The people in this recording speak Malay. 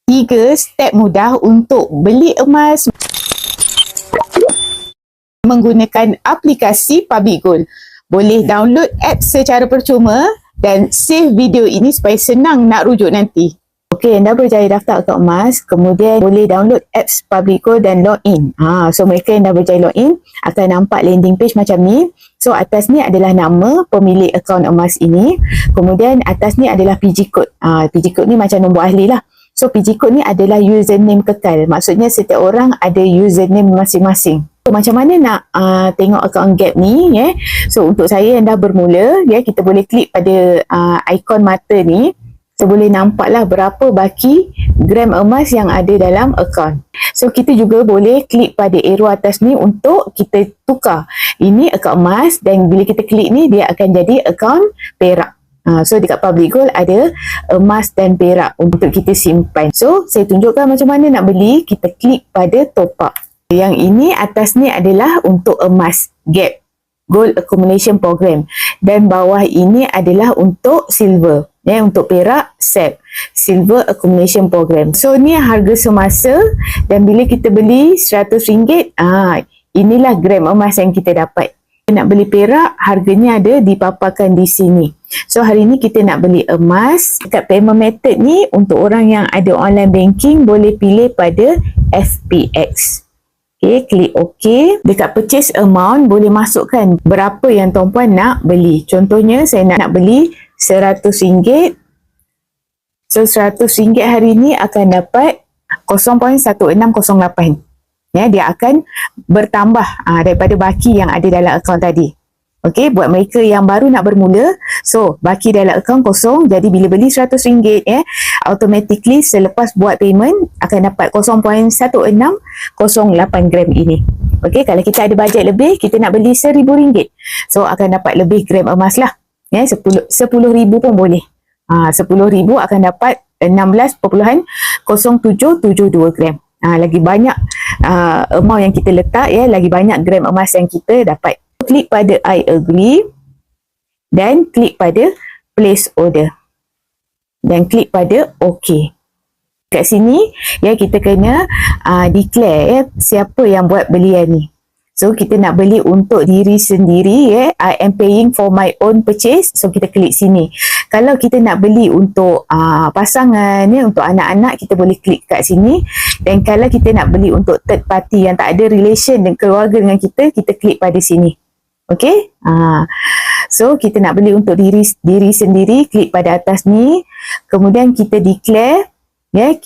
3 step mudah untuk beli emas menggunakan aplikasi Public Gold. Boleh download app secara percuma dan save video ini supaya senang nak rujuk nanti. Okey, anda berjaya daftar akaun emas, kemudian boleh download apps Public Gold dan login. So mereka yang dah berjaya login akan nampak landing page macam ni. So atas ni adalah nama pemilik akaun emas ini. Kemudian atas ni adalah PG code. PG code ni macam nombor ahli lah. So PG code ni adalah username kekal. Maksudnya setiap orang ada username masing-masing. So macam mana nak tengok akaun Gap ni So untuk saya yang dah bermula kita boleh klik pada ikon mata ni. So boleh nampak lah berapa baki gram emas yang ada dalam akaun. So kita juga boleh klik pada arrow atas ni untuk kita tukar. Ini akaun emas dan bila kita klik ni dia akan jadi akaun perak. So dekat Public Gold ada emas dan perak untuk kita simpan. So saya tunjukkan macam mana nak beli. Kita klik pada top up. Yang ini atas ni adalah untuk emas Gap Gold Accumulation Program. Dan bawah ini adalah untuk silver. Untuk perak SAP Silver Accumulation Program. So ni harga semasa dan bila kita beli RM100, inilah gram emas yang kita dapat. Nak beli perak, harganya ada dipaparkan di sini. So hari ni kita nak beli emas. Dekat payment method ni untuk orang yang ada online banking boleh pilih pada FPX. Okay, klik OK. Dekat purchase amount boleh masukkan berapa yang tuan-puan nak beli. Contohnya saya nak beli RM100. So RM100 hari ni akan dapat 0.1608. Dia akan bertambah daripada baki yang ada dalam akaun tadi. Okey, buat mereka yang baru nak bermula, so baki dalam akaun kosong, jadi bila beli RM100 automatically selepas buat payment akan dapat 0.1608 gram ini. Okey, kalau kita ada bajet lebih, kita nak beli RM1,000, so akan dapat lebih gram emas lah. 10,000 pun boleh. 10,000 akan dapat 16.0772 gram. Lagi banyak amount yang kita letak, lagi banyak gram emas yang kita dapat. Klik pada I agree dan klik pada place order dan klik pada OK. Kat sini kita kena declare siapa yang buat belian ni. So kita nak beli untuk diri sendiri, I am paying for my own purchase. So kita klik sini. Kalau kita nak beli untuk pasangan, untuk anak-anak, kita boleh klik kat sini. Dan kalau kita nak beli untuk third party yang tak ada relation dengan keluarga dengan kita klik pada sini. Okay, so kita nak beli untuk diri sendiri, klik pada atas ni. Kemudian kita declare,